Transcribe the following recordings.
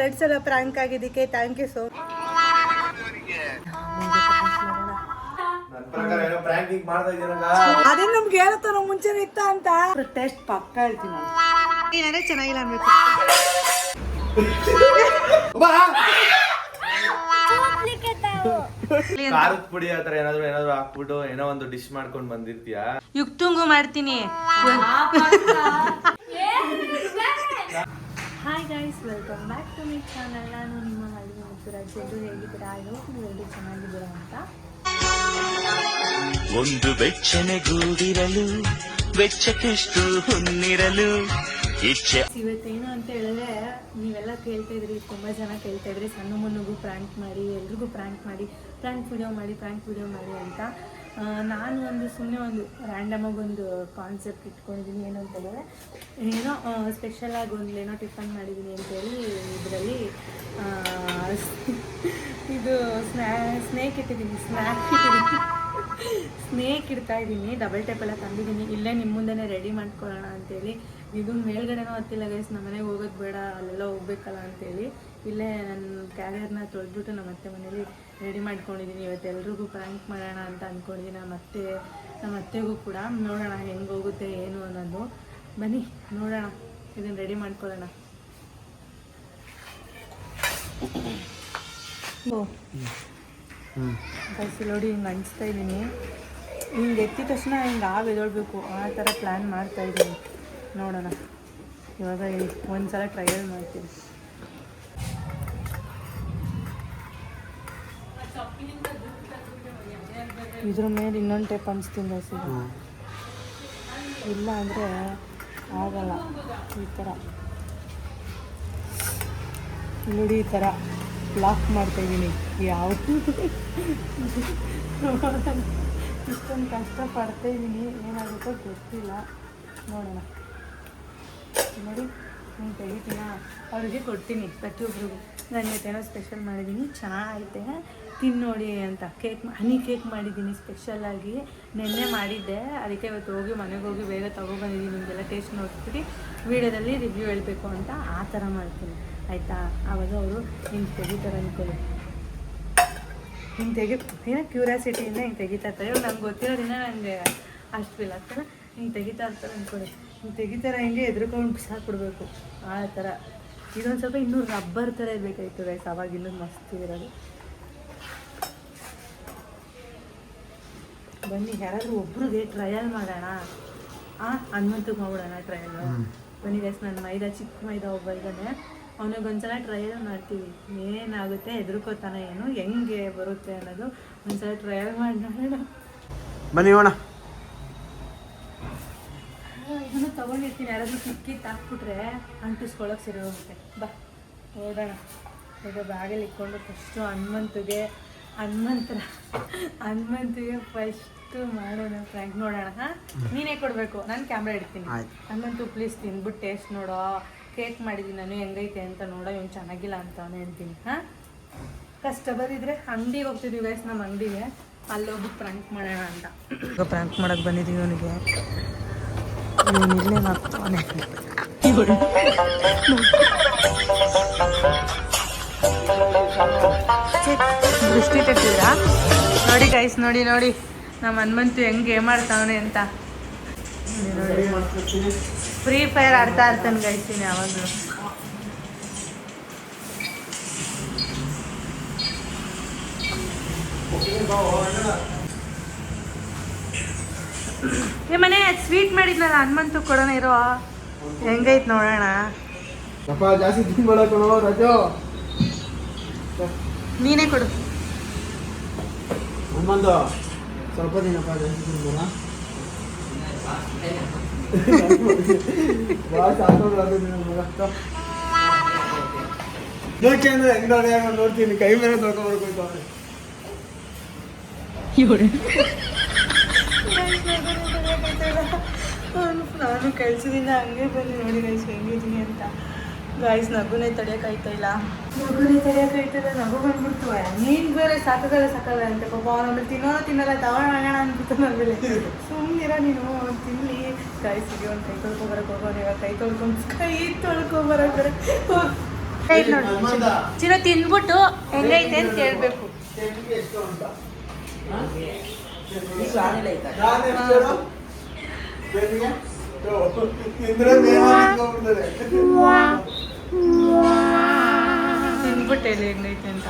2 ಸಲ ಪ್ರಾಂಕ್ ಆಗಿದ್ದಕ್ಕೆ thank you so ಅದೇ ನಮ್ಗೆ ಹೇಳತ್ತ ನಾವು ಮುಂಚೆನೇ ಇತ್ತ ಅಂತ ಟೆಸ್ಟ್ ಪಕ್ಕ ಹೇಳ್ತೀನಿ ನಾನು ಚೆನ್ನಾಗಿಲ್ಲ ಅನ್ಬೇಕು ಖಾರದ ಪುಡಿ ಆತರ ಏನಾದ್ರು ಹಾಕ್ಬಿಟ್ಟು ಏನೋ ಒಂದು ಡಿಶ್ ಮಾಡ್ಕೊಂಡ್ ಬಂದಿರ್ತೀಯಾ ಯುಕ್ತುಂಗು ಮಾಡ್ತೀನಿ hi guys welcome back to my channel. ನಾನು ನಿಮ್ಮ ಹಳ್ಳಿ ಮತ್ತು ರಾಜ್ಯದ್ದು ಹೇಗಿದ್ದೀರಾ? ಐ ಹೋಪ್ ನೀವೆಲ್ಲರೂ ಚೆನ್ನಾಗಿದ್ದೀರಾ ಅಂತ. ಒಂದು ಬೆಚ್ಚನೆಗೂಡಿರಲು ಬೆಚ್ಚಕ್ಕೆಷ್ಟು ಹೊನ್ನಿರಲು ಇಚ್ಛೆ. ಇವತ್ತೇನು ಅಂತ ಹೇಳಿದ್ರೆ ನೀವೆಲ್ಲ ಕೇಳ್ತಾ ಇದ್ರಿ, ತುಂಬ ಜನ ಕೇಳ್ತಾ ಇದ್ರಿ ಸಣ್ಣ ಮುನ್ನುಗೂ ಪ್ರ್ಯಾಂಕ್ ಮಾಡಿ, ಎಲ್ರಿಗೂ ಪ್ರ್ಯಾಂಕ್ ಮಾಡಿ, ಪ್ರ್ಯಾಂಕ್ ವಿಡಿಯೋ ಮಾಡಿ ಅಂತ. ನಾನು ಸುಮ್ಮನೆ ಒಂದು ರ್ಯಾಂಡಮಾಗಿ ಒಂದು ಕಾನ್ಸೆಪ್ಟ್ ಇಟ್ಕೊಂಡಿದ್ದೀನಿ. ಏನು ಅಂತಂದರೆ ಏನೋ ಸ್ಪೆಷಲಾಗಿ ಏನೋ ಟಿಫನ್ ಮಾಡಿದ್ದೀನಿ ಅಂತೇಳಿ ಇದರಲ್ಲಿ ಇದು ಸ್ನೇಕ್ ಇಡ್ತಾ ಇದ್ದೀನಿ. ಡಬಲ್ ಟೇಪ್ ಎಲ್ಲ ತಂದಿದ್ದೀನಿ. ಇಲ್ಲೇ ನಿಮ್ಮ ಮುಂದೆನೇ ರೆಡಿ ಮಾಡ್ಕೊಳ್ಳೋಣ ಅಂತೇಳಿ. ಇದು ಮೇಲ್ಗಡೆನೂ ಹತ್ತಿಲ್ಲ ಗೈಸ್, ನಮ್ಮ ಮನೆಗೆ ಹೋಗೋದು ಬೇಡ, ಅಲ್ಲೆಲ್ಲ ಹೋಗ್ಬೇಕಲ್ಲ ಅಂತೇಳಿ ಇಲ್ಲೇ ನನ್ನ ಕ್ಯಾರಿಯರ್ನ ತೊಳೆದ್ಬಿಟ್ಟು ನಮ್ಮ ಅತ್ತೆ ಮನೇಲಿ ರೆಡಿ ಮಾಡ್ಕೊಂಡಿದ್ದೀನಿ. ಇವತ್ತು ಎಲ್ರಿಗೂ ಪ್ರ್ಯಾಂಕ್ ಮಾಡೋಣ ಅಂತ ಅಂದ್ಕೊಂಡಿದ್ದೀನಿ. ನಮ್ಮ ಅತ್ತೆಗೂ ಕೂಡ ನೋಡೋಣ ಹೆಂಗೆ ಹೋಗುತ್ತೆ ಏನು ಅನ್ನೋದು. ಬನ್ನಿ ನೋಡೋಣ, ಇದನ್ನು ರೆಡಿ ಮಾಡ್ಕೊಳ್ಳೋಣ. ಗೈಸ್ ನೋಡಿ ಹಿಂಗೆ ಅನಿಸ್ತಾ ಇದ್ದೀನಿ, ಹಿಂಗೆ ಎತ್ತಿದ ತಕ್ಷಣ ಹಿಂಗೆ ಎದೊಳ್ಬೇಕು ಆ ಥರ ಪ್ಲ್ಯಾನ್ ಮಾಡ್ತಾಯಿದ್ದೀನಿ. ನೋಡೋಣ, ಇವಾಗ ಒಂದು ಸಲ ಟ್ರಯಲ್ ಮಾಡ್ತೀನಿ. ಇದ್ರ ಮೇಲೆ ಇನ್ನೊಂದು ಟೇಪ್ ಅನಿಸ್ತೀನಿ ಹಸಿರು, ಇಲ್ಲ ಅಂದರೆ ಆಗಲ್ಲ. ಈ ಥರ ನೋಡಿ, ಈ ಥರ ಲಾಕ್ ಮಾಡ್ತಾಯಿದ್ದೀನಿ. ಯಾವುದು ಇಷ್ಟೊಂದು ಕಷ್ಟಪಡ್ತಾಯಿದ್ದೀನಿ, ಏನಾಗುತ್ತೋ ಗೊತ್ತಿಲ್ಲ. ನೋಡೋಣ. ನೋಡಿ ಹಿಂಗೆ ತೆಗಿತೀನ, ಅವ್ರಿಗೆ ಕೊಡ್ತೀನಿ ಪ್ರತಿಯೊಬ್ಬರಿಗೂ. ನಾನು ಇವತ್ತೇನೋ ಸ್ಪೆಷಲ್ ಮಾಡಿದ್ದೀನಿ, ಚೆನ್ನಾಗೈತೆ ತಿನ್ನೋಡಿ ಅಂತ. ಹನಿ ಕೇಕ್ ಮಾಡಿದ್ದೀನಿ ಸ್ಪೆಷಲಾಗಿ. ನೆನ್ನೆ ಮಾಡಿದ್ದೆ, ಅದಕ್ಕೆ ಇವತ್ತು ಮನೆಗೆ ಹೋಗಿ ಬೇಗ ತೊಗೊಬಂದಿದ್ದೀನಿ. ನಿಮಗೆಲ್ಲ ಟೇಸ್ಟ್ ನೋಡ್ಬಿಟ್ಟು ವೀಡಿಯೋದಲ್ಲಿ ರಿವ್ಯೂ ಹೇಳಬೇಕು ಅಂತ ಆ ಥರ ಮಾಡ್ತೀನಿ, ಆಯಿತಾ? ಆವಾಗ ಅವರು ಹಿಂಗೆ ತೆಗಿತಾರೆ ಅಂದ್ಕೊಳ್ಳಿ. ಹಿಂಗೆ ಏನೋ ಕ್ಯೂರಿಯಾಸಿಟಿಯಿಂದ ಹಿಂಗೆ ತೆಗಿತಾ ಇರ್ತಾರೆ. ಇವಾಗ ನಮ್ಗೆ ಗೊತ್ತಿರೋದಿನ ನನಗೆ ಅಷ್ಟು ಫೀಲ್ ಆಗ್ತಾರೆ. ಹಿಂಗೆ ತೆಗಿತಾ ಇರ್ತಾರೆ ಅಂದ್ಕೊಳ್ಳಿ. ಹಿಂಗೆ ತೆಗಿತಾರೆ, ಹಿಂಗೆ ಎದ್ರುಕೊಂಡು ಬಿಸಾಕ್ಬಿಡ್ಬೇಕು ಆ ಥರ. ಇದೊಂದು ಸ್ವಲ್ಪ ಇನ್ನೂ ರಬ್ಬರ್ ಥರ ಇರಬೇಕಾಯ್ತು ಗೈಸ್, ಅವಾಗ ಇನ್ನೂ ಮಸ್ತ್ ಇರೋದು. ಬನ್ನಿ ಯಾರಾದರೂ ಒಬ್ರಿಗೆ ಟ್ರಯಲ್ ಮಾಡೋಣ. ಹನುಮಂತಕ್ಕೆ ಮಾಡ್ಬಿಡೋಣ ಟ್ರಯಲು. ಬನ್ನಿ ಗೈಸ್, ನನ್ನ ಚಿಕ್ಕ ಮೈದಾ ಒಬ್ಬ ಇದ್ದಾನೆ, ಅವನಿಗೊಂದ್ಸಲ ಟ್ರಯಲ್ ಮಾಡ್ತೀವಿ. ಏನಾಗುತ್ತೆ, ಹೆದರ್ಕೋತಾನೆ ಏನು, ಹೆಂಗೆ ಬರುತ್ತೆ ಅನ್ನೋದು ಒಂದ್ಸಲ ಟ್ರಯಲ್ ಮಾಡಿ ನೋಡೋಣ. ಬನ್ನಿ ಹೋಣ. ಇದನ್ನು ತೊಗೊಂಡಿರ್ತೀನಿ, ಯಾರಾದರೂ ಕಿಕ್ಕಿತ್ತು ಹಾಕ್ಬಿಟ್ರೆ ಅಂಟಿಸ್ಕೊಳ್ಳೋಕೆ ಸರಿ ಹೋಗುತ್ತೆ. ಬಾ ನೋಡೋಣ. ಈಗ ಬ್ಯಾಗಲ್ಲಿ ಇಟ್ಕೊಂಡು ಫಸ್ಟು ಹನುಮಂತಿಗೆ ಫಸ್ಟು ಮಾಡೋಣ ಪ್ರ್ಯಾಂಕ್. ನೋಡೋಣ. ನೀನೇ ಕೊಡಬೇಕು, ನಾನು ಕ್ಯಾಮ್ರಾ ಇಡ್ತೀನಿ. ಹನುಮಂತು ಪ್ಲೀಸ್ ತಿಂದ್ಬಿಟ್ಟು ಟೇಸ್ಟ್ ನೋಡೋ. ಕೇಕ್ ಮಾಡಿದ್ದೀನಿ ನಾನು, ಹೆಂಗೈತೆ ಅಂತ ನೋಡೋ. ಇವ್ನು ಚೆನ್ನಾಗಿಲ್ಲ ಅಂತ ಹೇಳ್ತೀನಿ. ಕಸ್ಟಮರ್ ಇದ್ದರೆ ಅಂಗಡಿಗೆ ಹೋಗ್ತಿದ್ದೀವಿ ಗೈಸ್, ನಮ್ಮ ಅಂಗಡಿಗೆ. ಅಲ್ಲಿ ಹೋಗಿ ಪ್ರ್ಯಾಂಕ್ ಮಾಡೋಣ ಅಂತ. ಈಗ ಪ್ರ್ಯಾಂಕ್ ಮಾಡೋಕ್ಕೆ ಬಂದಿದ್ದೀವಿ. ಅವನಿಗೆ ಇಲ್ಲೇ ಮಾಡ್ತಾನೆ. ದೃಷ್ಟಿ ತೆಗ್ದಿರಾ? ನೋಡಿ ಗೈಸ್, ನೋಡಿ ನಮ್ಮ ಹನುಮಂತು ಹೆಂಗೆ ಮಾಡ್ತಾವನೆ ಅಂತ. ಫ್ರೀ ಫೈರ್ ಆಡ್ತಾ ಇರ್ತಾನೆ ಗೈಸ್ತೀನಿ ಯಾವಾಗಲೂ. ಮನೆ ಸ್ವೀಟ್ ಮಾಡಿದ್ನಲ್ಲ ಹನುಮಂತು ಕೊಡೋಣ ಇರೋ. ಹೆಂಗೈತ್ ನೋಡೋಣ. ನೀನೇ ಕೊಡು ಹನುಮಂತ, ಸ್ವಲ್ಪ ದಿನಪ್ಪ ಜಾಸ್ತಿ ತಿನ್ಬೋಣ. ಅಂದ್ರೆ ಹೆಂಗ್ ನೋಡ್ತೀನಿ, ಕೈ ಮೇಲೆ ತೊಳ್ಕೊಬರ್ಬೇಕು. ನಾನು ಕಳ್ಸಿದ್ದೀನಿ ಹಂಗೆ ಬನ್ನಿ ನೋಡಿ ಗೈಸ್ ಹೆಂಗಿದ್ದೀನಿ ಅಂತ. ಗಾಯ್ಸ್ ನಗುನೇ ತಡೆಯೋಕ್ಕಾಯ್ತಾ ಇಲ್ಲ, ನಗು ಬಂದ್ಬಿಡ್ತು. ನೀನು ಬೇರೆ ಸಾಕಾಗಲ್ಲ ಅಂತ ಪಾಪ. ಆಮೇಲೆ ತಿನ್ನಲ್ಲ ತಗೊಳ್ಳೋಣ ಅಂದ್ಬಿಟ್ಟು ಆಮೇಲೆ ಸುಮ್ಮನಿರ ನೀನು ತಿನ್ನಲಿ. ಗಾಯ್ಸಿಗೆ ಒಂದು ಕೈ ತೊಳ್ಕೊಬರಕ್ಕೆ ಹೋಗೋಣ. ಇವಾಗ ಕೈ ತೊಳ್ಕೊಂಬರಕ್ಕೆ ಆಯ್ತು ನೋಡಿ ಚಿನ್ನ ತಿಂದ್ಬಿಟ್ಟು ಹೆಂಗೈತೆ ಅಂತ ಕೇಳಬೇಕು. ಎಷ್ಟು ಅಂತ ಈಗ ಆನೆಲ್ಲ ಐತಾ? ನಾನು ಎಷ್ಟು ಹೇಳು? ಬೆನ್ನಿಗೆ? ತಿಂದ್ರೆ ನೇಮ ನಿಂತ್ಕೊಂಡ್ಬಿಡ್ತದೆ. ತಿಂದ್ಬಿಟ್ಟೆ ಇಲ್ಲಿ ಹೆಂಗೈತೆ ಅಂತ.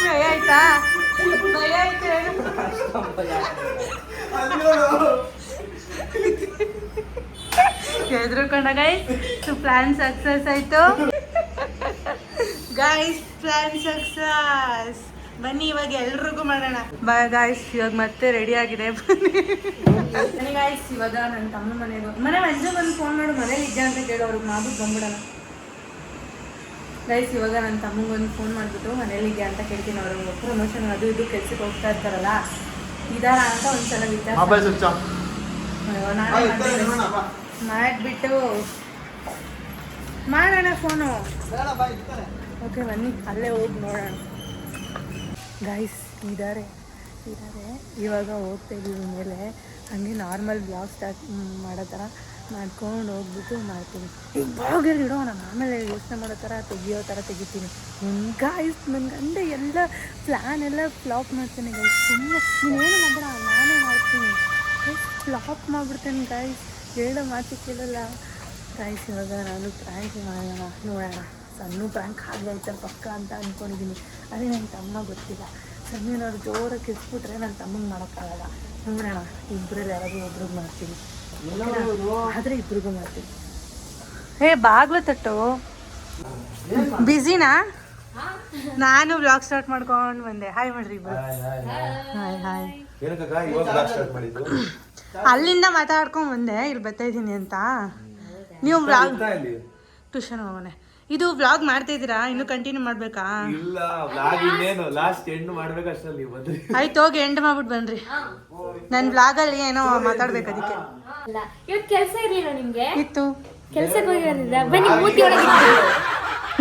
ಭಯ ಆಯ್ತಾ? ಭಯ ಆಯ್ತು. ಅದು ನೋಡು. ಹೆದ್ರುಕೊಂಡ ಗೈಸ್ ಪ್ಲಾನ್ ಸಕ್ಸಸ್ ಆಯ್ತು. Guys plan success. ಬನ್ನಿ ಇವಾಗ ಎಲ್ರಿಗೂ ಮಾಡೋಣ. ಗಾಯ್ಸ್ ಇವಾಗ ಮತ್ತೆ ರೆಡಿ ಆಗಿದೆ. ಬನ್ನಿ ಗಾಯ್ಸ್ ಇವಾಗ ನನ್ನ ತಮ್ಮ ಮನೆಗೆ ಮಂಜು ಬಂದು ಫೋನ್ ಮಾಡು ಮನೇಲಿ ಇದ್ದೆ ಅಂತ ಕೇಳು ಅವ್ರಿಗೆ ಮಾಡ್ಬಿಟ್ಟು ಬಂದ್ಬಿಡೋಣ. ಗೈಸ್ ಇವಾಗ ನನ್ನ ತಮ್ಮಂಗೆ ಒಂದು ಫೋನ್ ಮಾಡಿಬಿಟ್ಟು ಮನೇಲಿದ್ಯಾ ಅಂತ ಕೇಳ್ತೀನಿ. ಅವ್ರಿಗೆ ಪ್ರಮೋಷನ್ ಅದು ಇದು ಕೆಲ್ಸಕ್ಕೆ ಹೋಗ್ತಾ ಇರ್ತಾರಲ್ಲ ಇದಾರ ಅಂತ ಒಂದ್ಸಲ ಮೊಬೈಲ್ ಸ್ವಿಚ್ ಆಫ್. ಮಾಡಿಬಿಟ್ಟು ಮಾಡೋಣ ಫೋನು. ಬೇಡ ಬಾ ಇರ್ತಾರೆ. ಓಕೆ ಬನ್ನಿ ಅಲ್ಲೇ ಹೋಗಿ ನೋಡೋಣ. ಗೈಸ್ ಇದ್ದಾರೆ ಇವಾಗ ಹೋಗ್ತಾ ಇದ್ದೀವಿ ಮೇಲೆ. ಹಾಗೆ ನಾರ್ಮಲ್ ಬ್ಲಾಗ್ ಸ್ಟಾರ್ಟ್ ಮಾಡೋ ಥರ ಮಾಡ್ಕೊಂಡು ಹೋಗ್ಬಿಟ್ಟು ಮಾಡ್ತೀನಿ. ಈಗ ಬ್ಲಾಗಲ್ಲಿ ಇಡೋಣ ಆಮೇಲೆ ಯೋಚನೆ ಮಾಡೋ ಥರ ತೆಗಿಯೋ ಥರ ತೆಗಿತೀನಿ. ಗೈಸ್ ನನ್ನ ಗಂಡ ಎಲ್ಲ ಪ್ಲ್ಯಾನ್ ಎಲ್ಲ ಫ್ಲಾಪ್ ಮಾಡ್ತೇನೆ ಗೈಸ್. ಸುಮ್ಮನೆ ನೀನೇನು ಮಾಡಬೇಡ ನಾನೇ ಮಾಡ್ತೀನಿ. ಗೈಸ್ ಫ್ಲಾಪ್ ಮಾಡಿಬಿಡ್ತೇನೆ ಗೈಸ್. ಹೇಳೋ ಮಾತು ಕೇಳಲ್ಲ ಗೈಸ್. ಇವಾಗ ನಾನು ಪ್ರ್ಯಾಂಕ್ ಮಾಡೋಣ ನೋಡೋಣ. ಸಣ್ಣ ಪ್ರ್ಯಾಂಕ್ ಆಗೈತೆ ಪಕ್ಕ ಅಂತ ಅಂದ್ಕೊಂಡಿದ್ದೀನಿ. ಅದೇ ನನ್ನ ತಮ್ಮ ಗೊತ್ತಿಲ್ಲ. ಸಣ್ಣನವ್ರು ಜೋರಾಗಿ ಕಿಸ್ಬಿಟ್ರೆ ನನ್ನ ತಮ್ಮಂಗೆ ಮಾಡೋಕ್ಕಾಗಲ್ಲ. ನೋಡೋಣ ಇಬ್ಬರಲ್ಲಿ ಯಾರಾದರೂ ಒಬ್ರಿಗೆ ಮಾಡ್ತೀನಿ. ಆದರೆ ಇಬ್ರಿಗೂ ಮಾಡ್ತೀನಿ. ಬಾಗ್ಲು ತಟ್ಟು ಬ್ಯುಸಿನಾ? ನಾನು ವ್ಲಾಗ್ ಸ್ಟಾರ್ಟ್ ಮಾಡ್ಕೊಂಡು ಬಂದೆ. ಹಾಯ್ ಮಾಡ್ರಿ ಇಬ್ರು. Hi hi. ಅಲ್ಲಿಂದ ಮಾತಾಡ್ಕೊಂಡು ಬಂದೆ ಇಲ್ಲಿ ಬರ್ತಾ ಇದ್ದೀನಿ ಅಂತ. ನೀವು ವ್ಲಾಗ್ ಟ್ಯೂಷನ್ ಹೋಗೋಣ. ಇದು ವ್ಲಾಗ್ ಮಾಡ್ತಾ ಇದ್ದೀರಾ? ಇನ್ನು ಕಂಟಿನ್ಯೂ ಮಾಡ್ಬೇಕಾ? ಇಲ್ಲ ವ್ಲಾಗ್ ಇನ್ನೇನು ಲಾಸ್ಟ್ ಎಂಡ್ ಮಾಡ್ಬೇಕು ಅಷ್ಟರಲ್ಲಿ ಬಂದ್ರಿ. ಆಯ್ತು ಹೋಗಿ ಎಂಡ್ ಮಾಡ್ಬಿಟ್ಟು ಬನ್ರಿ. ನನ್ನ ವ್ಲಾಗಲ್ಲಿ ಏನೋ ಮಾತಾಡ್ಬೇಕು ಅದಕ್ಕೆ. ಇವತ್ತು ಕೆಲಸ ಇರ್ಲಿಲ್ಲ ನಿಮ್ಗೆ? ಇತ್ತು. ಕೆಲ್ಸಕ್ಕೆ ಹೋಗಿರೋದ್ರಿಂದ ಬನ್ನಿ ಮೂತಿ ಒಳಗೆ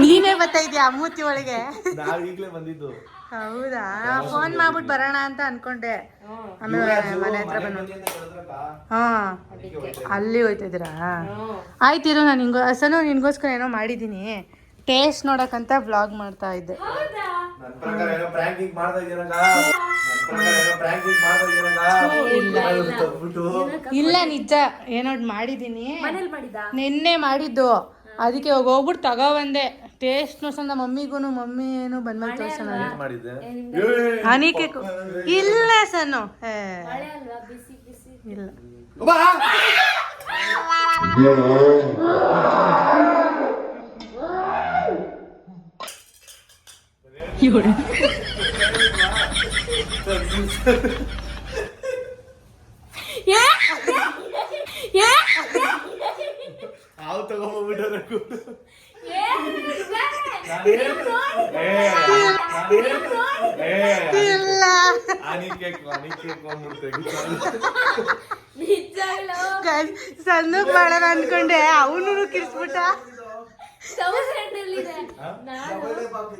ನೀನೇ ಬರ್ತಾ ಇದೀಯಾ ಮೂತಿ ಒಳಗೆ? ನಾವ್ ಈಗ್ಲೇ ಬಂದಿದ್ದು. ಹೌದಾ? ಫೋನ್ ಮಾಡ್ಬಿಟ್ಟು ಬರೋಣ ಅಂತ ಅನ್ಕೊಂಡೆ. ಆಮೇಲೆ ಮನೆ ಹತ್ರ ಬಂದು ಹಾ ಅಲ್ಲಿ ಹೋಯ್ತಿದ್ದೀರಾ? ಆಯ್ತಿರು ನಾನು ನಿನ್ಗೋಸ್ಕರ ಏನೋ ಮಾಡಿದ್ದೀನಿ. ಟೇಸ್ಟ್ ನೋಡಕ್ಕಂತ ವ್ಲಾಗ್ ಮಾಡ್ತಾ ಇದ್ದೆ. ನನ್ ಪ್ರಕಾರ ಏನೋ ಪ್ರಾಂಕಿಂಗ್ ಮಾಡ್ತಾ ಇದೀರಲ್ಲ. ಇಲ್ಲ ನಿಜ ಏನೋ ಮಾಡಿದ್ದೀನಿ. ಮನೇಲಿ ಮಾಡಿದ ನಿನ್ನೆ ಮಾಡಿದ್ದು. ಅದಕ್ಕೆ ಹೋಗ್ಬಿಟ್ಟು ತಗೊಬಂದೆ. ಟೇಸ್ಟ್ ನೋಡ್ಸಂದ ಮಮ್ಮಿಗೂ. ಮಮ್ಮಿ ಏನು ಬಂದ್ಮೇಲೆ ತೋರ್ಸೋಣ ಮಾಡಿದ್ದೆ. ಅನಿಕೆ ಇಲ್ಲ ಸನ್ನು ಮಳೆ ಅಲ್ವಾ ಬಿಸಿ ಬಿಸಿ ಇಲ್ಲ. ಹಾವು ತಗೊಂಡ್ಬಿಟ್ಟಾರೆ. ಇಲ್ಲ ಸಣ್ಣಗ್ ಮಾಡೋಣ ಅನ್ಕೊಂಡೆ. ಅವನು ಕಿರ್ಸ್ಬಿಟ್ಟ.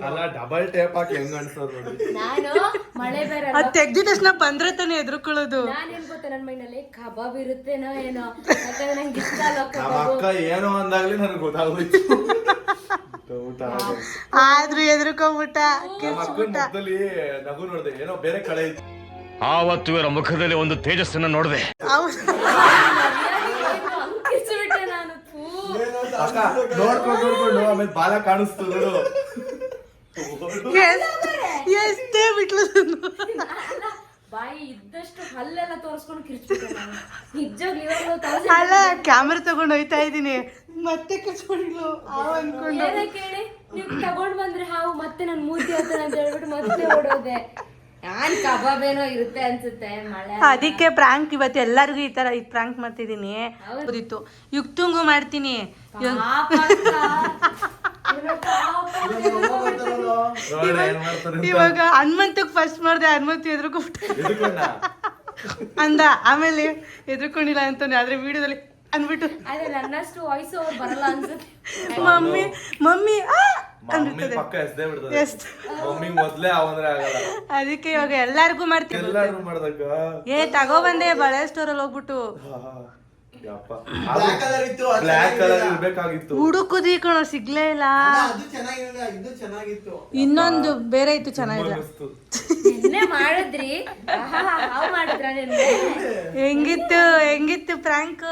ಅಲ್ಲ ಡಬಲ್ ಟೇಪ್ ಹಾಕಿ ಹೆಂಗ್ ಅನ್ಸೋದು ನೋಡಿ. ನಾನು ಮಳೆ ಬೇರೆ ಅದ್ ತೆಗ್ದಿದ ತಕ್ಷಣ ಬಂದ್ರೆ ತಾನೇ ಎದ್ರುಕೊಳ್ಳೋದು. ನಾನೇನ್ ಗೊತ್ತ ನನ್ ಮೈನಲ್ಲಿ ಕಬಾಬ್ ಇರುತ್ತೇನೋ ಏನೋ. ಯಾಕಂದ್ರೆ ನಂಗೆ ಇಷ್ಟ ಅಲ್ಲ ನಮ್ಮ ಕಬಾಬ್. ಅಕ್ಕ ಏನೋ ಅಂದಾಗ್ಲಿ ನನಗೆ ಗೊತ್ತಾಗೋಯ್ತು. ಆದ್ರೂ ಎದ್ರುಕೊಂಡ್ಬಿಟ್ಟ ನಮ್ಮ ಅಕ್ಕನ ಮುಖದಲ್ಲಿ ನಗು ನೋಡ್ದೆ. ಏನೋ ಬೇರೆ ಕಳೆ ಇತ್ತು. ಆವತ್ತು ಇವರ ಮುಖದಲ್ಲಿ ಒಂದು ತೇಜಸ್ಸನ್ನ ನೋಡಿದೆ. ಅಂಕಿಸ್ಬಿಟ್ಟೆ ನಾನು. ಅಕ್ಕ ನೋಡ್ಕೊಂಡು ಆಮೇಲೆ ಬಾಲ ಕಾಣಿಸ್ತು ನೋಡು. ಎಷ್ಟೇ ಬಿಟ್ಲು. ಬಾಯಿ ಇದ್ದಷ್ಟು ಹಲ್ಲೆಲ್ಲ ತೋರಿಸ್ಕೊಂಡು ಕಿರ್ಚ್ಬಿಟ್ಟೆ ನಾನು. ನಿಜವಾಗ್ಲೂ ಇವಾಗ ಅಲ್ಲ ಕ್ಯಾಮ್ರಾ ತಗೊಂಡು ಹೋಯ್ತಾ ಇದೀನಿ ಮತ್ತೆ ಕಿರ್ಚ್ಕೊಂಡ್ಲು. ಅನ್ಕೊಂಡು ಏನೇ ಕೇಳಿ ನೀವು ತಗೊಂಡ್ ಬಂದ್ರೆ ಹಾವು ಮತ್ತೆ ನನ್ ಮೂತಿ ಹತ್ರ ಅಂತ ಹೇಳ್ಬಿಟ್ಟು ಮತ್ತೆ ಓಡೋದೆ. ನಾನ್ ಕಬಾಬ್ ಏನೋ ಇರುತ್ತೆ ಅನ್ಸುತ್ತೆ. ಮಳೆ ಅದಕ್ಕೆ ಪ್ರಾಂಕ್ ಇವತ್ತು ಎಲ್ಲರಿಗೂ ಈ ತರ ಪ್ರಾಂಕ್ ಮಾಡ್ತಿದೀನಿ. ಹೌದಿತ್ತು ಯುಕ್ತಂಗೂ ಮಾಡ್ತೀನಿ. ಇವಾಗ ಹನುಮಂತಗ್ ಫಸ್ಟ್ ಮಾಡ್ದೆ. ಹನುಮಂತ ಎದ್ರುಕೊಂಡ ಅಂದ. ಆಮೇಲೆ ಎದ್ರುಕೊಂಡಿಲ್ಲ ಅಂತಾನೆ. ಆದ್ರೆ ವಿಡಿಯೋದಲ್ಲಿ ಅನ್ಬಿಟ್ಟು ಅದೇ ನನ್ನಷ್ಟು ವಾಯ್ಸ್ ಓವರ್ ಬರಲ್ಲ ಅನ್ಸುತ್ತೆ. ಮಮ್ಮಿ ಮಮ್ಮಿ ಮಮ್ಮಿ ಪಕ್ಕ ಎಸ್ದೇ ಬಿಡ್ತದೆ. ಮಮ್ಮಿಗ್ ಮೊದ್ಲೇ ಅವಂದ್ರೆ ಆಗಲ್ಲ. ಅದಕ್ಕೆ ಇವಾಗ ಎಲ್ಲಾರ್ಗು ಮಾಡ್ತೀವಿ. ಎಲ್ಲಾರು ಮಾಡ್ದಾಗ ತಗೋ ಬಂದೆ ಬಳೆ ಸ್ಟೋರಲ್ಲಿ ಹೋಗ್ಬಿಟ್ಟು. ಬ್ಲಾಕ್ ಕಲರ್ ಇತ್ತು, ಅದು ಬ್ಲಾಕ್ ಕಲರ್ ಚೆನ್ನಾಗಿಲ್ಲ. ಇರ್ಬೇಕಾಗಿತ್ತು. ಹುಡುಕುದಿ ಕಣೋ ಸಿಗ್ಲೇ ಇಲ್ಲ. ಅದು ಚೆನ್ನಾಗಿಲ್ಲ, ಇದು ಚೆನ್ನಾಗಿತ್ತು. ಇನ್ನೊಂದು ಬೇರೆ ಇತ್ತು ಚೆನ್ನಾಗಿಲ್ಲ. ಮಸ್ತು. ನಿನ್ನೆ ಮಾಡಿದ್ರಿ ಹಾವು ಮಾಡಿದ್ರ ನಿನ್ನೆ ಹೆಂಗಿತ್ತು ಫ್ರಾಂಕ್?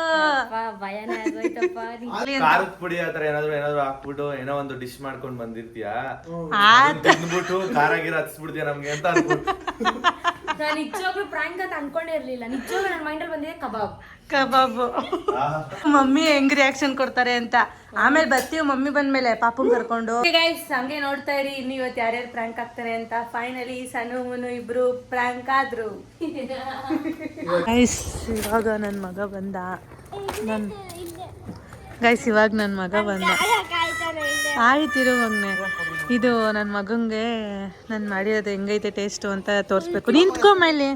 ಭಯನೇ ಆಗೋಯ್ತಪ್ಪ. ಖಾರದ ಪುಡಿ ಆತರ ಏನಾದ್ರು ಹಾಕ್ಬಿಟ್ಟು ಏನೋ ಒಂದು ಡಿಶ್ ಮಾಡ್ಕೊಂಡ್ ಬಂದಿರ್ತೀಯ, ತಿಂದ್ಬಿಟ್ಟು ಖಾರ ಗಿರ ಹಚ್ಬಿಡ್ತೀಯ ನಮ್ಗೆ ಅಂತ ಅನ್ಬಿಟ್ಟು. ನಾನು ನಿಜವಾಗ್ಲೂ ಪ್ರಾಂಕ್ ಅಂತ ಅನ್ಕೊಂಡೇ ಇರ್ಲಿಲ್ಲ. ನಿಜವಾಗ್ಲೂ ನನ್ನ ಮೈಂಡಲ್ಲಿ ಬಂದಿದೆ ಕಬಾಬು. ಮಮ್ಮಿ ಹೆಂಗ್ ರಿಯಾಕ್ಷನ್ ಕೊಡ್ತಾರೆ ಅಂತ. ಆಮೇಲೆ ಬರ್ತೀವಿ ಮಮ್ಮಿ ಬಂದ್ಮೇಲೆ ಪಾಪನ್ ಕರ್ಕೊಂಡು. ಗೈಸ್ ಹಂಗೆ ನೋಡ್ತಾ ಇರಿ ಇನ್ನು ಇವತ್ತು ಯಾರ್ಯಾರು ಪ್ರ್ಯಾಂಕ್ ಆಗ್ತಾರೆ ಅಂತ. ಫೈನಲಿ ಸನು ಮುನು ಇಬ್ರು ಪ್ರ್ಯಾಂಕ್ ಆದ್ರು. ಗೈಸ್ ಇವಾಗ ನನ್ನ ಮಗ ಬಂದ. ಇವಾಗ ನನ್ನ ಮಗ ಬಂದ. ಆಯ್ತಿರು ಮಗ್ನೆ. ಇದು ನನ್ನ ಮಗಂಗೆ ನಾನು ಮಾಡಿರೋದು ಹೆಂಗೈತೆ ಟೇಸ್ಟು ಅಂತ ತೋರಿಸ್ಬೇಕು. ನಿಂತ್ಕೊ ಮೇಲೆ.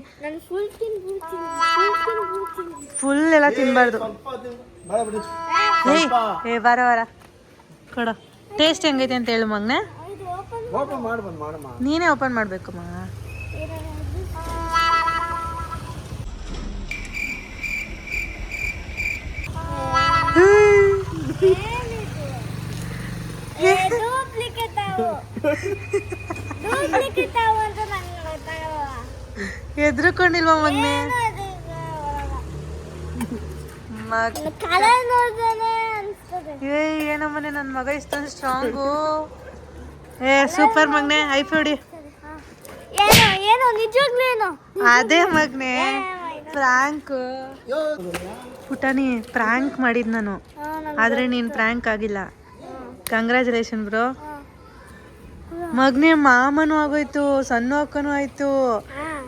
ಫುಲ್ ಎಲ್ಲ ತಿನ್ಬಾರ್ದು. ಏ ಬಾರ ಕೊಡ. ಟೇಸ್ಟ್ ಹೆಂಗೈತೆ ಅಂತ ಹೇಳು ಮಗ್ನೆ. ನೀನೇ ಓಪನ್ ಮಾಡ್ಬೇಕು ಮಗ. ಎದ್ರುಕೊಂಡಿಲ್ವ ಮಗ್ನೆ? ಏನಮ್ಮನೆ ನನ್ನ ಮಗ ಇಷ್ಟೊಂದು ಸ್ಟ್ರಾಂಗು. ಸೂಪರ್ ಮಗ್ನೆ. ಐಫೋಡಿ ಅದೇ ಮಗ್ನೆ ಫ್ರಾಂಕ್. ಪುಟಾಣಿ ಪ್ರ್ಯಾಂಕ್ ಮಾಡಿದ್ ನಾನು, ಆದ್ರೆ ನೀನ್ ಪ್ರ್ಯಾಂಕ್ ಆಗಿಲ್ಲ. Congratulation bro. ಮಗ್ನೆ ಮಾಮನೂ ಆಗೋಯ್ತು, ಸಣ್ಣ ಅಕ್ಕನೂ ಆಯ್ತು,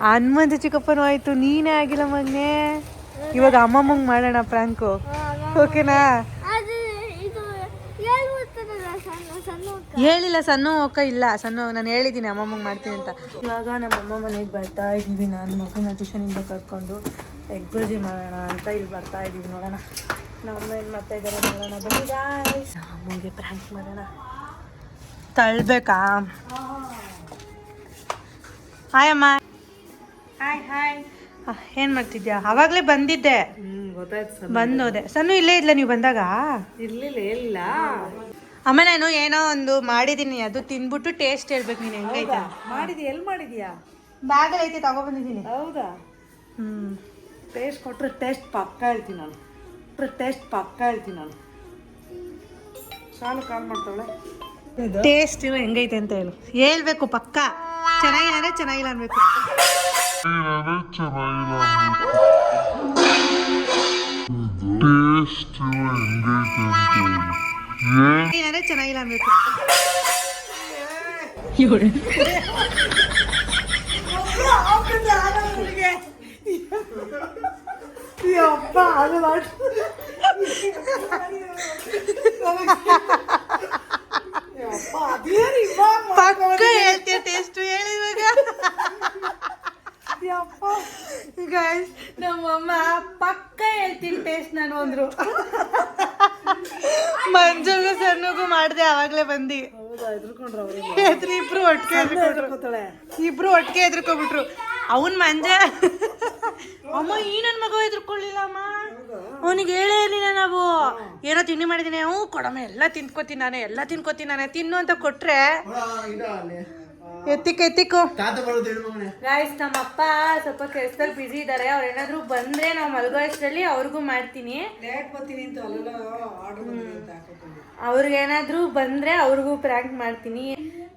ಹನುಮಂತ ಚಿಕ್ಕಪ್ಪನೂ ಆಯ್ತು, ನೀನೇ ಆಗಿಲ್ಲ ಮಗ್ನೆ. ಇವಾಗ ಅಮ್ಮಮ್ಮಂಗ್ ಮಾಡೋಣ ಪ್ರ್ಯಾಂಕು, ಓಕೆನಾ? ಹೇಳಿಲ್ಲ ಸಣ್ಣ ಅಕ್ಕ ಇಲ್ಲ. ಸಣ್ಣ ನಾನು ಹೇಳಿದ್ದೀನಿ ಅಮ್ಮಮ್ಮಂಗೆ ಮಾಡ್ತೀನಿ ಅಂತ. ಇವಾಗ ನಮ್ಮಮ್ಮ ಮನೆಗೆ ಬರ್ತಾ ಇದ್ದೀವಿ. ನಾನು ಮಗನ ಟ್ಯೂಷನಿಂದ ಕರ್ಕೊಂಡು ಎಗ್ ಬಜ್ಜಿ ಮಾಡೋಣ ಅಂತ ಇಲ್ಲಿ ಬರ್ತಾ ಇದ್ದೀವಿ. ನೋಡೋಣ ನಮ್ಮ ಏನು ಮಾಡ್ತಾ ಇದ್ದಾರೆ ನೋಡೋಣ. ಬನ್ನಿ ಗಾಯ್ಸ್, ಅಮ್ಮಂಗೆ ಪ್ರ್ಯಾಂಕ್ ಮಾಡೋಣ. ತಳ್ಬೇಕಾ? ಹಾಯ್ ಅಮ್ಮ. ಹಾಯ್. ಏನು ಮಾಡ್ತಿದ್ಯಾ? ಅವಾಗಲೇ ಬಂದಿದ್ದೆ, ಬಂದೋದೆ. ಸಣ್ಣ ಇಲ್ಲೇ ಇದ್ಲ ನೀವು ಬಂದಾಗ? ಇರ್ಲಿಲ್ಲ. ಅಮ್ಮ ನಾನು ಏನೋ ಒಂದು ಮಾಡಿದ್ದೀನಿ, ಅದು ತಿನ್ಬಿಟ್ಟು ಟೇಸ್ಟ್ ಹೇಳ್ಬೇಕು. ನೀನು ಹೆಂಗೈತೆ ಮಾಡಿದ್ಯಾ? ಎಲ್ಲಿ ಮಾಡಿದ್ಯಾ? ಬ್ಯಾಗಲ್ಲಿ ಐತೆ, ತಗೊಬಂದಿದ್ದೀನಿ. ಹೌದಾ? ಟೇಸ್ಟ್ ಕೊಟ್ರೆ ಟೇಸ್ಟ್ ಪಕ್ಕ ಹೇಳ್ತೀನಿ ನಾನು. ಸಾಲು ಕಾಲ್ ಮಾಡ್ತಾವಳೆ. ಟೇಸ್ಟ್ ಹೆಂಗೈತೆ ಅಂತ ಹೇಳ್ಬೇಕು ಪಕ್ಕ. ಚೆನ್ನಾಗಿಲ್ಲ ಚೆನ್ನಾಗಿಲ್ಲ ಅನ್ಬೇಕು. ಚೆನ್ನಾಗಿಲ್ಲ ಅನ್ಬೇಕು. ಪಕ್ಕ ಹೇಳ್ತೀಯ ಟೇಸ್ಟ್ ಹೇಳಿ ಇವಾಗ. ಗೈಸ್ ನಮ್ಮಮ್ಮ ಪಕ್ಕ ಹೇಳ್ತೀನಿ ಟೇಸ್ಟ್ ನಾನು ಅಂದ್ರು. ಮಂಜುಗೂ ಸಣ್ಣಗೂ ಮಾಡಿದೆ, ಅವಾಗ್ಲೇ ಬಂದು ಇಬ್ರು ಒಟ್ಟಿಗೆ ಎದ್ರುಕೊಬಿಟ್ರು. ಅವನ್ ಮಂಜ ಅಮ್ಮ ಈ ನನ್ ಮಗ ಎದ್ರುಕೊಳ್ಳಿಲ್ಲ ಅಮ್ಮ. ಅವನಿಗೆ ಹೇಳೇ ಇರ್ಲಿಲ್ಲ ನಾವು ಏನೋ ತಿಂಡಿ ಮಾಡಿದೀನಿ. ಕೊಡಮ್ಮ ಎಲ್ಲ ತಿನ್ಕೋತೀನಿ ನಾನೇ ತಿನ್ನು ಅಂತ ಕೊಟ್ರೆ ಎತ್ತಿಕ್ಕು. ಗಾಯ್ಸ್ ನಮ್ಮಪ್ಪ ಸ್ವಲ್ಪ ಕೆಲಸದಲ್ಲಿ ಬಿಸಿ ಇದ್ದಾರೆ. ಅವ್ರು ಏನಾದ್ರು ಬಂದ್ರೆ ನಾವು ಮಲಗೋ ಅಷ್ಟರಲ್ಲಿ ಅವ್ರಿಗೂ ಮಾಡ್ತೀನಿ. ಅವ್ರಿಗೇನಾದ್ರೂ ಬಂದ್ರೆ ಅವ್ರಿಗೂ ಪ್ರ್ಯಾಂಕ್ ಮಾಡ್ತೀನಿ.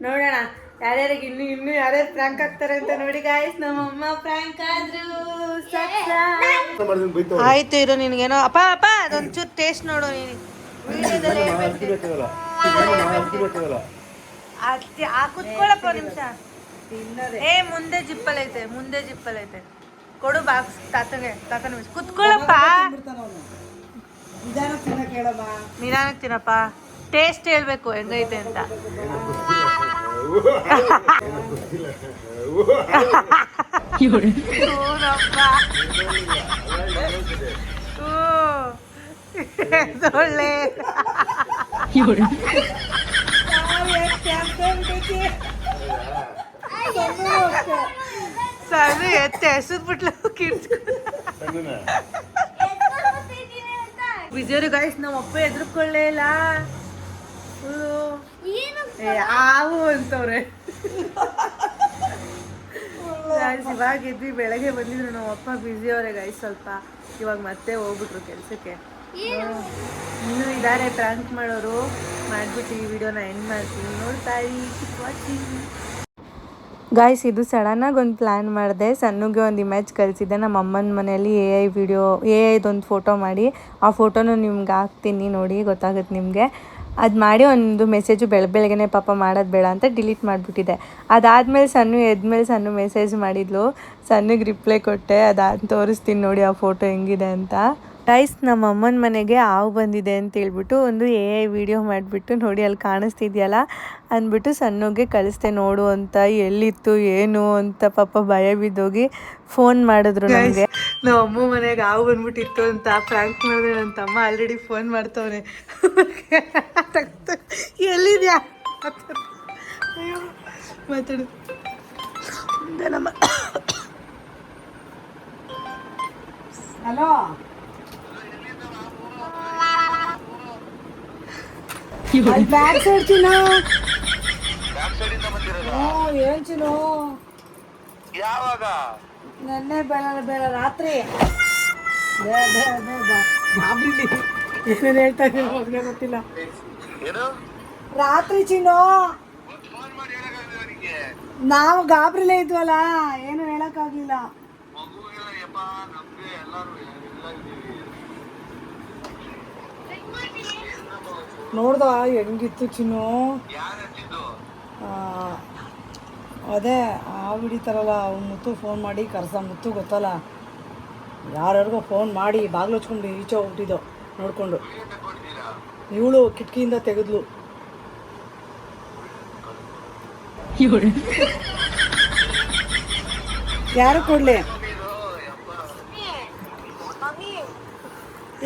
ನೋಡೋಣ ಯಾರ್ಯಾರಿಗೆ ಇನ್ನು ಯಾರ್ಯಾರು ಪ್ರ್ಯಾಂಕ್ ಆಗ್ತಾರೆ ಅಂತ ನೋಡಿ ಗಾಯ್ಸ್. ನಮ್ಮಮ್ಮ ಪ್ರ್ಯಾಂಕ್ ಆದ್ರು. ಆಯ್ತು ಇರೋ ನಿನ್ಗೇನೋ ಅಪ್ಪ ಅದೊಂಚೂರು ಟೇಸ್ಟ್ ನೋಡು ನೀನು ಕುತ್ಕೊಳ್ಳಪ್ಪ ನಿಮಿಷ. ಮುಂದೆ ಜಿಪ್ಪಲ್ ಐತೆ ಕೊಡು ಬಾಕ್ಸ್ ತಾತಗೆ. ಕುತ್ಕೊಳ್ಳಪ್ಪ, ನಿಧಾನಕ್ಕೆ ತಿನ್ನಪ್ಪ. ಟೇಸ್ಟ್ ಹೇಳ್ಬೇಕು ಹೆಂಗೈತೆ ಅಂತ. ಒಳ್ಳೆ ಸಣ್ಣ ಎತ್ತೆ ಎಸದ್ಬಿಟ್ಲು ವಿಜಯರು ಗಾಯ್ಸ್ ನಮ್ಮ ಅಪ್ಪ ಎದ್ರುಕೊಳ್ಳೇ ಇಲ್ಲ ಯಾವು ಅಂತವ್ರೆ ಇವಾಗ ಇದ್ವಿ ಬೆಳಗ್ಗೆ ಬಂದಿದ್ರು ನಮ್ಮ ಅಪ್ಪ ಬ್ಯುಸಿ ಅವರೇ ಗಾಯ್ಸ್ ಸ್ವಲ್ಪ ಇವಾಗ ಮತ್ತೆ ಹೋಗ್ಬಿಟ್ರು ಕೆಲ್ಸಕ್ಕೆ ಇನ್ನೂ ಇದಾರೆ ಪ್ರ್ಯಾಂಕ್ ಮಾಡೋರು ಮಾಡ್ಬಿಟ್ಟು ಈ ವಿಡಿಯೋನ ಎಂಡ್ ಮಾಡ್ತೀನಿ ನೋಡ್ತಾ ವಾಚಿಂಗ್ ಗಾಯ್ಸ್ ಇದು ಸಡನ್ನಾಗಿ ಒಂದು ಪ್ಲ್ಯಾನ್ ಮಾಡಿದೆ ಸಣ್ಣಗೆ ಒಂದು ಇಮೇಜ್ ಕಳಿಸಿದ್ದೆ ನಮ್ಮ ಅಮ್ಮನ ಮನೆಯಲ್ಲಿ ಎ ಐದೊಂದು ಫೋಟೋ ಮಾಡಿ ಆ ಫೋಟೋನ ನಿಮ್ಗೆ ಹಾಕ್ತೀನಿ ನೋಡಿ ಗೊತ್ತಾಗುತ್ತೆ ನಿಮಗೆ ಅದು ಮಾಡಿ ಒಂದು ಮೆಸೇಜು ಬೆಳಗ್ಗೆನೆ ಪಾಪ ಮಾಡೋದು ಬೇಡ ಅಂತ ಡಿಲೀಟ್ ಮಾಡಿಬಿಟ್ಟಿದೆ ಅದಾದಮೇಲೆ ಸಣ್ಣ ಮೆಸೇಜ್ ಮಾಡಿದ್ಲು ಸಣ್ಣಗೆ ರಿಪ್ಲೈ ಕೊಟ್ಟೆ ಅದಾದ ತೋರಿಸ್ತೀನಿ ನೋಡಿ ಆ ಫೋಟೋ ಹೆಂಗಿದೆ ಅಂತ ಗೈಸ್ ನಮ್ಮ ಅಮ್ಮನ ಮನೆಗೆ ಹಾವು ಬಂದಿದೆ ಅಂತ ಹೇಳ್ಬಿಟ್ಟು ಒಂದು AI ವಿಡಿಯೋ ಮಾಡಿಬಿಟ್ಟು ನೋಡಿ ಅಲ್ಲಿ ಕಾಣಿಸ್ತಿದ್ಯಲ್ಲ ಅಂದ್ಬಿಟ್ಟು ಸಣ್ಣಗೆ ಕಳಿಸ್ತೆ ನೋಡು ಅಂತ ಎಲ್ಲಿತ್ತು ಏನು ಅಂತ ಪಾಪ ಭಯ ಬಿದ್ದೋಗಿ ಫೋನ್ ಮಾಡಿದ್ರು ನನಗೆ ನಮ್ಮ ಅಮ್ಮ ಮನೆಗೆ ಹಾವು ಬಂದ್ಬಿಟ್ಟಿತ್ತು ಅಂತ ಪ್ರ್ಯಾಂಕ್ ಮಾಡಿದೆ ನನ್ನ ತಮ್ಮ ಆಲ್ರೆಡಿ ಫೋನ್ ಮಾಡ್ತವನೆ ಎಲ್ಲಿದ್ಯಾ ಮಾತಾಡು ನಮ್ಮ ಹಲೋ ಬ್ಯಾಕ್ ಸೈಡ್ ಚಿನ್ನು ಏನ್ ಚಿನ್ನು ಯಾವಾಗ ನೆನ್ನೆ ಬೇಡ ರಾತ್ರಿ ಏನೇನು ಹೇಳ್ತಾ ಇದ್ದೀನಿ ಅವ್ರಿಗೆ ಗೊತ್ತಿಲ್ಲ ರಾತ್ರಿ ಚಿನ್ನು ನಾವು ಗಾಬ್ರಿಲೇ ಇದ್ವಲ್ಲ ಏನು ಹೇಳಕ್ಕಾಗ್ಲಿಲ್ಲ ನೋಡ್ದ ಹೆಂಗಿತ್ತು ಚಿನ್ನು ಅದೇ ಹಾವು ಹಿಡಿತಾರಲ್ಲ ಅವ್ನು ಮುತ್ತು ಫೋನ್ ಮಾಡಿ ಮುತ್ತು ಗೊತ್ತಲ್ಲ ಯಾರ್ಯಾರಿಗೋ ಫೋನ್ ಮಾಡಿ ಬಾಗಿಲು ಹಚ್ಕೊಂಡು ಈಚೆ ಹೋಗ್ಬಿಟ್ಟಿದ್ದೋ ನೋಡ್ಕೊಂಡು ಇವಳು ಕಿಟಕಿಯಿಂದ ತೆಗೆದ್ಲು ಯಾರು ಕೊಡ್ಲಿ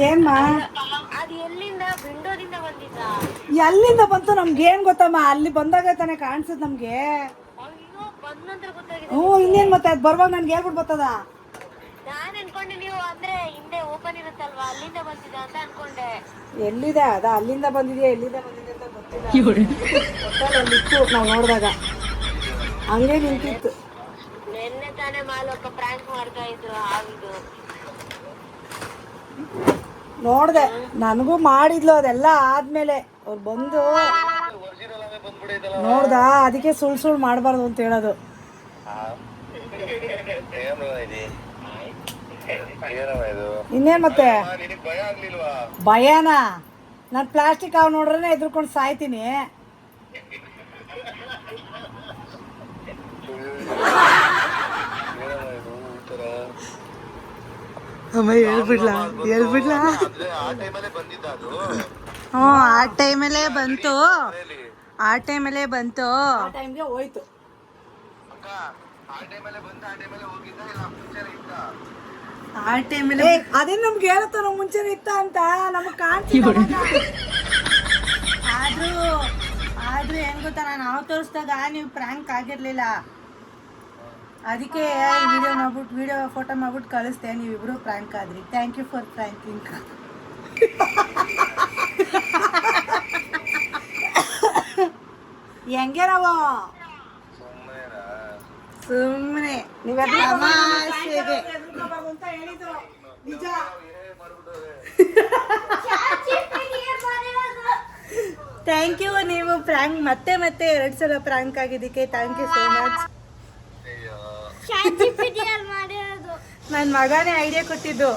ಏಮ್ಮ ಎಲ್ಲಿಂದ ಬಂತು ನಮ್ಗೆ ಏನ್ ಗೊತ್ತಮ್ಮ ಅಲ್ಲಿ ಬಂದಾಗ ತಾನೇ ಕಾಣಿಸುತ್ತೆ ನಮ್ಗೆ ಹ್ಞೂ ಇನ್ನೇನ್ ಮತ್ತೆ ಅದು ಬರುವಾಗ ನನ್ಗೆ ಹೇಳ್ಬಿಟ್ಟು ಬರ್ತದ ಎಲ್ಲಿದೆ ಅದ ಅಲ್ಲಿಂದ ಬಂದಿದ್ಯಾ ಎಲ್ಲಿಂದ ಬಂದಿದೆ ಅಂತ ಗೊತ್ತಿಲ್ಲ ಅಲ್ಲಿತ್ತು ನಾವು ನೋಡಿದಾಗ ಹಂಗೆ ನಿಂತಿತ್ತು ನೋಡ್ದೆ ನನಗೂ ಮಾಡಿದ್ಲು ಅದೆಲ್ಲ ಆದ್ಮೇಲೆ ಅವ್ರು ಬಂದು ನೋಡ್ದ ಅದಕ್ಕೆ ಸುಳ್ಳು ಮಾಡಬಾರ್ದು ಅಂತ ಹೇಳೋದು ಇನ್ನೇನ್ ಮತ್ತೆ ಭಯನಾ ನಾನು ಪ್ಲಾಸ್ಟಿಕ್ ಹಾವು ನೋಡ್ರೆ ಎದ್ರುಕೊಂಡು ಸಾಯ್ತೀನಿ ಅಮ್ಮ ಹೇಳ್ಬಿಡ್ಲಾ ಹ್ಞೂ ಆ ಟೈಮಲ್ಲೇ ಬಂತು ಆ ಟೈಮ್ಗೆ ಹೋಯ್ತು ಆ ಟೈಮಲ್ಲಿ ಅದೇ ನಮ್ಗೆ ಹೇಳುತ್ತ ನಾವು ಮುಂಚೆನೆ ಇತ್ತ ಅಂತ ನಮಗ್ ಕಾಣ್ತಿಲ್ಲ ಆದ್ರೂ ಹೆಂಗ್ ಗೊತ್ತಾ ನಾನು ಹಾವು ತೋರಿಸ್ದಾಗ ನೀವು ಪ್ರ್ಯಾಂಕ್ ಆಗಿರ್ಲಿಲ್ಲ ಅದಕ್ಕೆ ವಿಡಿಯೋ ಫೋಟೋ ಮಾಡ್ಬಿಟ್ಟು ಕಳಿಸ್ದೆ ನೀವಿಬ್ರು ಪ್ರ್ಯಾಂಕ್ ಆದ್ರಿ ಥ್ಯಾಂಕ್ ಯು ಫಾರ್ ಪ್ರ್ಯಾಂಕಿಂಗ್ ಹೆಂಗೆ ನಾವು ಸುಮ್ಮನೆ ನೀವೆಲ್ಲ ತಮಾಷೆಗೆ ಅಂತ ಹೇಳಿದ್ರು ನಿಜ ಥ್ಯಾಂಕ್ ಯು ನೀವು ಪ್ರ್ಯಾಂಕ್ ಮತ್ತೆ 2 ಸಲ ಪ್ರ್ಯಾಂಕ್ ಆಗಿದ್ದಕ್ಕೆ ಥ್ಯಾಂಕ್ ಯು ಸೋ ಮಚ್ ನನ್ನ ಮಗನೇ ಐಡಿಯಾ ಕೊಟ್ಟಿದ್ದು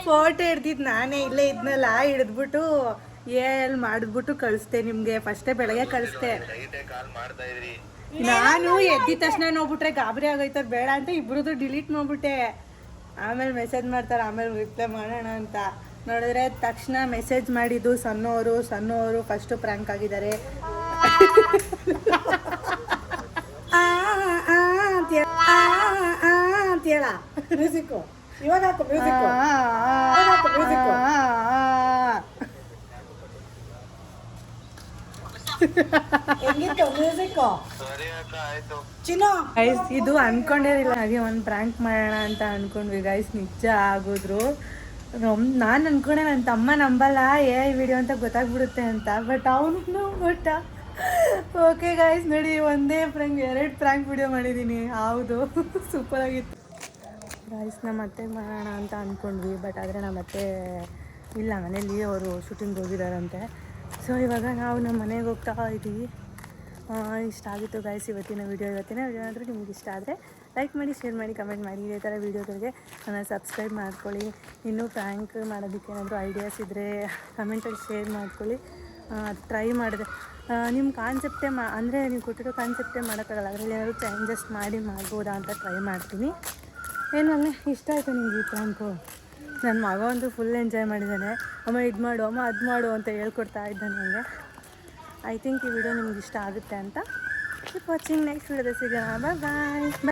ಫೋಟೋ ಹಿಡ್ದಿದ್ದು ನಾನೇ ಇಲ್ಲೇ ಇದ್ನಲ್ಲ ಹಿಡಿದ್ಬಿಟ್ಟು ಎಲ್ಲಿ ಮಾಡಿದ್ಬಿಟ್ಟು ಕಳಿಸ್ದೆ ನಿಮ್ಗೆ ಫಸ್ಟೇ ಬೆಳಗ್ಗೆ ಕಳಿಸ್ದೆ ನಾನು ಎದ್ದಿದ ತಕ್ಷಣ ನೋಡ್ಬಿಟ್ರೆ ಗಾಬರಿ ಆಗೈತದ ಬೇಡ ಅಂತ ಇಬ್ರದ್ದು ಡಿಲೀಟ್ ಮಾಡ್ಬಿಟ್ಟೆ ಆಮೇಲೆ ಮೆಸೇಜ್ ಮಾಡ್ತಾರೆ ಆಮೇಲೆ ರಿಪ್ಲೈ ಮಾಡೋಣ ಅಂತ ನೋಡಿದ್ರೆ ತಕ್ಷಣ ಮೆಸೇಜ್ ಮಾಡಿದ್ದು ಸಣ್ಣವರು ಫಸ್ಟು ಪ್ರ್ಯಾಂಕ್ ಆಗಿದ್ದಾರೆ ಅಂತ ಹೇಳ ಮ್ಯೂಸಿಕ್ಕು ಇವಾಗ ಹಾಕು ಮ್ಯೂಸಿಕ್ಕು ಗೈಸ್ ಇದು ಅನ್ಕೊಂಡಿರಲಿಲ್ಲ, ಹಾಗೆ ಒಂದು ಪ್ರ್ಯಾಂಕ್ ಮಾಡೋಣ ಅಂತ ಅನ್ಕೊಂಡ್ವಿ ಗೈಸ್. ನಿಜ ಆಗೋದ್ರು. ನಾನು ಅನ್ಕೊಂಡೆ ನನ್ನ ತಮ್ಮ ನಂಬಲ್ಲ ವಿಡಿಯೋ ಅಂತ ಗೊತ್ತಾಗ್ಬಿಡುತ್ತೆ ಅಂತ, ಬಟ್ ಅವನು ಗೊತ್ತ. ಓಕೆ ಗೈಸ್ ನೋಡಿ, ಒಂದೇ ಪ್ರ್ಯಾಂಕ್ 2 ಪ್ರ್ಯಾಂಕ್ ವಿಡಿಯೋ ಮಾಡಿದ್ದೀನಿ. ಹೌದು ಸೂಪರ್ ಆಗಿತ್ತು ಗೈಸ್. ನಮ್ಮ ಅತ್ತೆ ಮಾಡೋಣ ಅಂತ ಅಂದ್ಕೊಂಡ್ವಿ, ಬಟ್ ಆದರೆ ನಮ್ಮ ಅತ್ತೆ ಇಲ್ಲ, ಮನೇಲಿ ಅವರು ಶೂಟಿಂಗ್ ಹೋಗಿದ್ದಾರಂತೆ. ಸೊ ಇವಾಗ ನಾವು ನಮ್ಮ ಮನೆಗೆ ಹೋಗ್ತಾ ಇದ್ದೀವಿ. ಇಷ್ಟ ಆಗಿತ್ತು ಗೈಸ್ ಇವತ್ತಿನ ವಿಡಿಯೋ ಏನಾದರೂ ನಿಮ್ಗೆ ಇಷ್ಟ ಆದರೆ ಲೈಕ್ ಮಾಡಿ, ಶೇರ್ ಮಾಡಿ, ಕಮೆಂಟ್ ಮಾಡಿ. ಇದೇ ಥರ ವೀಡಿಯೋಗಳಿಗೆ ನನ್ನ ಸಬ್ಸ್ಕ್ರೈಬ್ ಮಾಡ್ಕೊಳ್ಳಿ. ಇನ್ನೂ ಪ್ರ್ಯಾಂಕ್ ಮಾಡೋದಕ್ಕೆ ಏನಾದರೂ ಐಡಿಯಾಸ್ ಇದ್ದರೆ ಕಮೆಂಟಲ್ಲಿ ಶೇರ್ ಮಾಡ್ಕೊಳ್ಳಿ. ಟ್ರೈ ಮಾಡಿದೆ ನಿಮ್ಮ ಕಾನ್ಸೆಪ್ಟೇ ಅಂದರೆ ನೀವು ಕೊಟ್ಟಿರೋ ಕಾನ್ಸೆಪ್ಟೇ ಮಾಡೋಕ್ಕಾಗಲ್ಲ, ಅದರಲ್ಲಿ ಏನಾದರೂ ಚೇಂಜಸ್ ಮಾಡ್ಬೋದಾ ಅಂತ ಟ್ರೈ ಮಾಡ್ತೀನಿ. ಏನಲ್ಲ ಇಷ್ಟ ಆಯಿತು ನಿಮ್ಗೆ ಈ ಪ್ರ್ಯಾಂಕು. ನನ್ನ ಮಗ ಅಂತೂ ಫುಲ್ ಎಂಜಾಯ್ ಮಾಡಿದ್ದಾನೆ. ಅಮ್ಮ ಇದು ಮಾಡು, ಅಮ್ಮ ಅದು ಮಾಡು ಅಂತ ಹೇಳ್ಕೊಡ್ತಾ ಇದ್ದಾನೆ ನನಗೆ. ಐ ಥಿಂಕ್ ಈ ವಿಡಿಯೋ ನಿಮ್ಗೆ ಇಷ್ಟ ಆಗುತ್ತೆ ಅಂತ. Keep watching. ನೆಕ್ಸ್ಟ್ ವಿಡಿಯೋದಲ್ಲಿ ಸಿಗೋಣ. ಬಾಯ್.